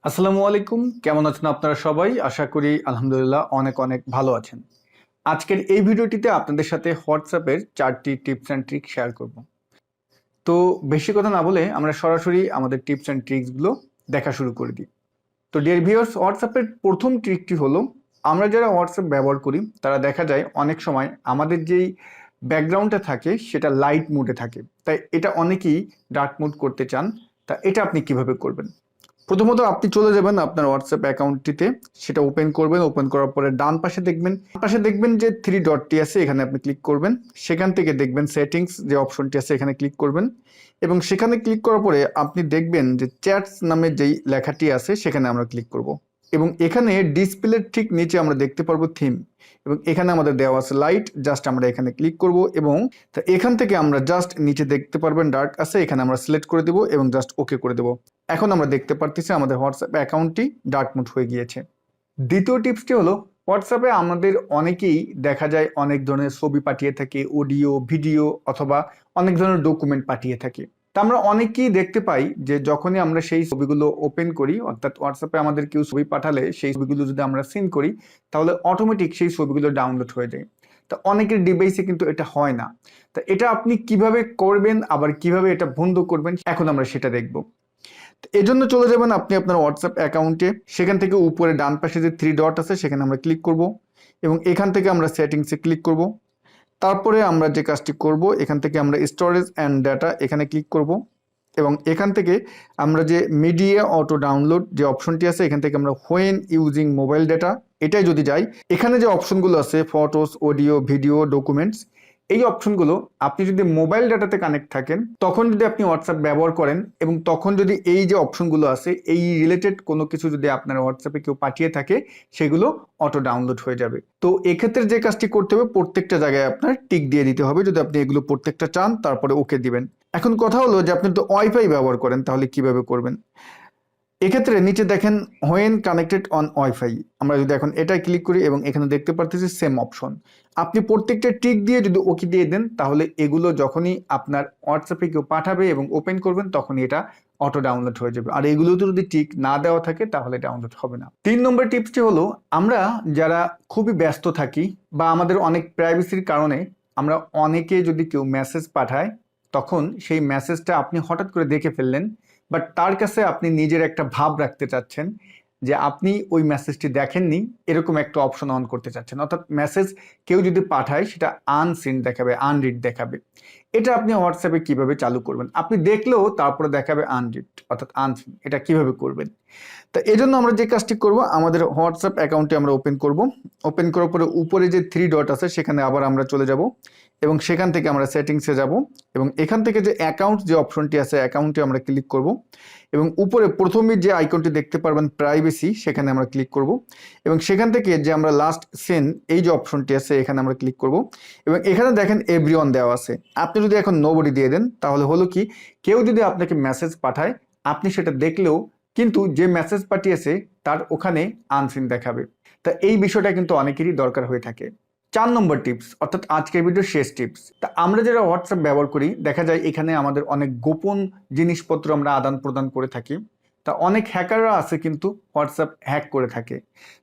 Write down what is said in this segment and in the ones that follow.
আসসালামু আলাইকুম, কেমন আছেন আপনারা সবাই? আশা করি আলহামদুলিল্লাহ অনেক অনেক ভালো আছেন। আজকের এই ভিডিওটিতে আপনাদের সাথে হোয়াটসঅ্যাপের 4টি টিপস অ্যান্ড ট্রিক শেয়ার করব। তো বেশি কথা না বলে আমরা সরাসরি আমাদের টিপস অ্যান্ড ট্রিক্সগুলো দেখা শুরু করে দিই। তো ডিয়ার ভিউয়ার্স, হোয়াটসঅ্যাপের প্রথম ট্রিকটি হলো, আমরা যারা হোয়াটসঅ্যাপ ব্যবহার করি তারা দেখা যায় অনেক সময় আমাদের যেই ব্যাকগ্রাউন্ডটা থাকে সেটা লাইট মোডে থাকে। তাই এটা অনেকেই ডার্ক মোড করতে চান। তা এটা আপনি কিভাবে করবেন? প্রথমত আপনি চলে যাবেন আপনার হোয়াটসঅ্যাপ অ্যাকাউন্টটিতে, সেটা ওপেন করবেন। ওপেন করার পরে ডান পাশে দেখবেন যে থ্রি ডটটি আছে, এখানে আপনি ক্লিক করবেন। সেখান থেকে দেখবেন সেটিংস যে অপশনটি আছে, এখানে ক্লিক করবেন এবং সেখানে ক্লিক করার পরে আপনি দেখবেন যে চ্যাটস নামে যেই লেখাটি আছে সেখানে আমরা ক্লিক করব এবং এখানে ডিসপ্লের ঠিক নিচে আমরা দেখতে পারবো থিম এবং এখানে আমাদের দেওয়া আছে লাইট। জাস্ট আমরা এখানে ক্লিক করব এবং এখান থেকে আমরা জাস্ট নিচে দেখতে পারবেন ডার্ক আছে, এখানে আমরা সিলেক্ট করে দেব এবং জাস্ট ওকে করে দেব। এখন আমরা দেখতে পারতেছি আমাদের হোয়াটসঅ্যাপ অ্যাকাউন্টটি ডার্ক মোড হয়ে গিয়েছে। দ্বিতীয় টিপসটি হলো, হোয়াটসঅ্যাপে আমাদের অনেকেই দেখা যায় অনেক ধরনের ছবি পাঠিয়ে থাকে, অডিও, ভিডিও অথবা অনেক ধরনের ডকুমেন্ট পাঠিয়ে থাকে। তা আমরা অনেকেই দেখতে পাই যে যখনই আমরা সেই ছবিগুলো ওপেন করি, অর্থাৎ হোয়াটসঅ্যাপে আমাদের কেউ ছবি পাঠালে সেই ছবিগুলো যদি আমরা সিন করি তাহলে অটোমেটিক সেই ছবিগুলো ডাউনলোড হয়ে যায়। তা অনেকের ডিভাইসে কিন্তু এটা হয় না। তা এটা আপনি কিভাবে করবেন, আবার কিভাবে এটা বন্ধ করবেন, এখন আমরা সেটা দেখব। এজন্য চলে যাবেন আপনি আপনার হোয়াটসঅ্যাপ অ্যাকাউন্টে। সেখান থেকে উপরে ডান পাশে যে থ্রি ডট আছে সেখানে আমরা ক্লিক করব এবং এখান থেকে আমরা সেটিংসে ক্লিক করব। তারপরে আমরা যে কাজটি করব, এখান থেকে আমরা স্টোরেজ অ্যান্ড ডাটা এখানে ক্লিক করব এবং এখান থেকে আমরা যে মিডিয়া অটো ডাউনলোড যে অপশনটি আছে এখান থেকে আমরা হোয়েন ইউজিং মোবাইল ডাটা এটাই যদি যাই, এখানে যে অপশনগুলো আছে ফটোস, অডিও, ভিডিও, ডকুমেন্টস, এই অপশনগুলো আপনি যদি মোবাইল ডাটাতে কানেক্ট থাকেন তখন যদি আপনি হোয়াটসঅ্যাপ ব্যবহার করেন এবং তখন যদি এই যে অপশনগুলো আছে এই রিলেটেড কোনো কিছু যদি আপনার হোয়াটসঅ্যাপে কেউ পাঠিয়ে থাকে সেগুলো অটো ডাউনলোড হয়ে যাবে। তো এক্ষেত্রে যে কাজটি করতে হবে, প্রত্যেকটা জায়গায় আপনার টিক দিয়ে দিতে হবে যদি আপনি এগুলো প্রত্যেকটা চান, তারপরে ওকে দিবেন। এখন কথা হলো যে আপনি তো ওয়াইফাই ব্যবহার করেন, তাহলে কিভাবে করবেন? এক্ষেত্রে নিচে দেখেন হোয়েন কানেক্টেড অন ওয়াইফাই, আমরা যদি এখন এটাই ক্লিক করি এবং এখানে দেখতে পারতেছি সেম অপশন। আপনি প্রত্যেকটা টিক দিয়ে যদি ওকে দিয়ে দেন তাহলে এগুলো যখনই আপনার হোয়াটসঅ্যাপে কেউ পাঠাবে এবং ওপেন করবেন তখনই এটা অটো ডাউনলোড হয়ে যাবে। আর এগুলোতে যদি টিক না দেওয়া থাকে তাহলে ডাউনলোড হবে না। 3 নম্বর টিপসটি হলো, আমরা যারা খুবই ব্যস্ত থাকি বা আমাদের অনেক প্রাইভেসির কারণে আমরা অনেকে যদি কেউ মেসেজ পাঠায় তখন সেই মেসেজটা আপনি হঠাৎ করে দেখে ফেললেন, বাট তার কাছে আপনি নিজের একটা ভাব রাখতে চাচ্ছেন যে আপনি ওই মেসেজটি দেখেননি, এরকম একটা অপশন অন করতে চাচ্ছেন। অর্থাৎ মেসেজ কেউ যদি পাঠায় সেটা আনসিন দেখাবে, আনরিড দেখাবে। এটা আপনি হোয়াটসঅ্যাপে কিভাবে চালু করবেন? আপনি দেখলেও তারপরে দেখাবে আনরিড অর্থাৎ আনসিন। এটা কিভাবে করবেন? তো এই জন্য আমরা যে কাজটি করব, আমাদের হোয়াটসঅ্যাপ অ্যাকাউন্টে আমরা ওপেন করব। ওপেন করার পরে উপরে যে থ্রি ডট আছে সেখানে আবার আমরা চলে যাব এবং সেখান থেকে আমরা সেটিংসে যাব এবং এখান থেকে যে অ্যাকাউন্ট যে অপশনটি আছে অ্যাকাউন্টে আমরা ক্লিক করব এবং উপরে প্রথমে যে আইকনটি দেখতে পারবেন প্রাইভেসি, সেখানে আমরা ক্লিক করব এবং সেখান থেকে যে আমরা লাস্ট সেন এই যে অপশনটি আছে এখানে আমরা ক্লিক করব এবং এখানে দেখেন এভরিওয়ান দেওয়া আছে। আপনি যদি এখন নোবডি দিয়ে দেন তাহলে হলো কি, কেউ যদি আপনাকে মেসেজ পাঠায় আপনি সেটা দেখলেও কিন্তু যে মেসেজ পাঠিয়েছে তার ওখানে আনসিন দেখাবে। তা এই বিষয়টা কিন্তু অনেকেরই দরকার হয়ে থাকে। 4 নম্বর টিপস, অর্থাৎ আজকের ভিডিওর শেষ টিপস। তা আমরা যারা হোয়াটসঅ্যাপ ব্যবহার করি দেখা যায় এখানে আমাদের অনেক গোপন জিনিসপত্র আমরা আদান প্রদান করে থাকি। তা অনেক হ্যাকাররা আছে কিন্তু হোয়াটসঅ্যাপ হ্যাক করে থাকে।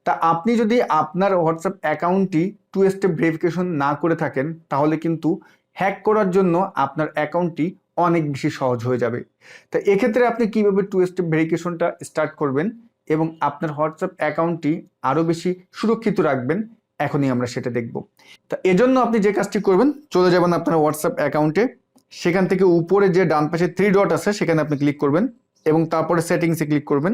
তা আপনি যদি আপনার হোয়াটসঅ্যাপ অ্যাকাউন্টটি 2 স্টেপ ভেরিফিকেশন না করে থাকেন তাহলে কিন্তু হ্যাক করার জন্য আপনার অ্যাকাউন্টটি অনেক বেশি সহজ হয়ে যাবে। তা এক্ষেত্রে আপনি কিভাবে 2 স্টেপ ভেরিফিকেশনটা স্টার্ট করবেন এবং আপনার হোয়াটসঅ্যাপ অ্যাকাউন্টটি আরও বেশি সুরক্ষিত রাখবেন, এখনই আমরা সেটা দেখব। তা এজন্য আপনি যে কাজটি করবেন, চলে যাবেন আপনার হোয়াটসঅ্যাপ অ্যাকাউন্টে। সেখান থেকে উপরে যে ডান পাশে থ্রি ডট আছে সেখানে আপনি ক্লিক করবেন এবং তারপরে সেটিংসে ক্লিক করবেন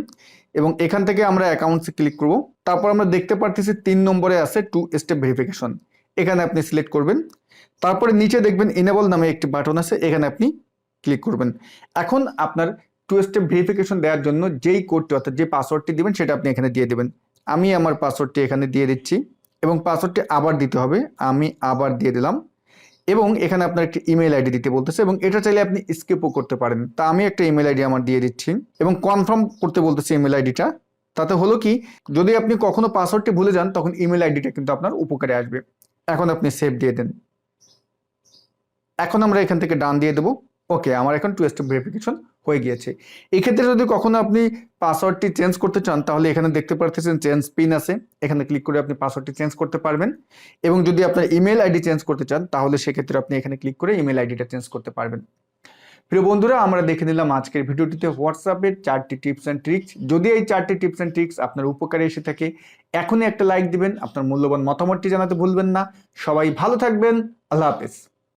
এবং এখান থেকে আমরা অ্যাকাউন্টসে ক্লিক করব। তারপর আমরা দেখতে পারতেছি 3 নম্বরে আছে 2 স্টেপ ভেরিফিকেশন, এখানে আপনি সিলেক্ট করবেন। তারপরে নিচে দেখবেন এনেবল নামে একটি বাটন আছে, এখানে আপনি ক্লিক করবেন। এখন আপনার 2 স্টেপ ভেরিফিকেশন দেওয়ার জন্য যেই কোডটি অর্থাৎ যে পাসওয়ার্ডটি দিবেন সেটা আপনি এখানে দিয়ে দেবেন। আমি আমার পাসওয়ার্ডটি এখানে দিয়ে দিচ্ছি এবং পাসওয়ার্ডটি আবার দিতে হবে, আমি আবার দিয়ে দিলাম এবং এখানে আপনার একটি ইমেল আইডি দিতে বলতেছে এবং এটা চাইলে আপনি স্কিপও করতে পারেন। তা আমি একটা ইমেল আইডি আমার দিয়ে দিচ্ছি এবং কনফার্ম করতে বলতেছে ইমেল আইডিটা। তাতে হলো কি, যদি আপনি কখনো পাসওয়ার্ডটি ভুলে যান তখন ইমেল আইডিটা কিন্তু আপনার উপকারে আসবে। এখন আপনি সেভ দিয়ে দেন। এখন আমরা এখান থেকে ডান দিয়ে দেবো ওকে, আমার এখন টু স্টেপ ভেরিফিকেশন হয়ে গিয়েছে। এক্ষেত্রে যদি কখনো আপনি পাসওয়ার্ডটি চেঞ্জ করতে চান তাহলে এখানে দেখতে পাচ্ছেন চেঞ্জ পিন আছে, এখানে ক্লিক করে আপনি পাসওয়ার্ডটি চেঞ্জ করতে পারবেন। এবং যদি আপনার ইমেল আইডি চেঞ্জ করতে চান তাহলে সেক্ষেত্রে আপনি এখানে ক্লিক করে ইমেল আইডিটা চেঞ্জ করতে পারবেন। প্রিয় বন্ধুরা, আমরা দেখে নিলাম আজকের ভিডিওটিতে হোয়াটসঅ্যাপের 4টি টিপস অ্যান্ড ট্রিক্স। যদি এই 4টি টিপস অ্যান্ড ট্রিক্স আপনার উপকারে এসে থাকে, এখনই একটা লাইক দিবেন, আপনার মূল্যবান মতামতটি জানাতে ভুলবেন না। সবাই ভালো থাকবেন। আল্লাহ হাফেজ।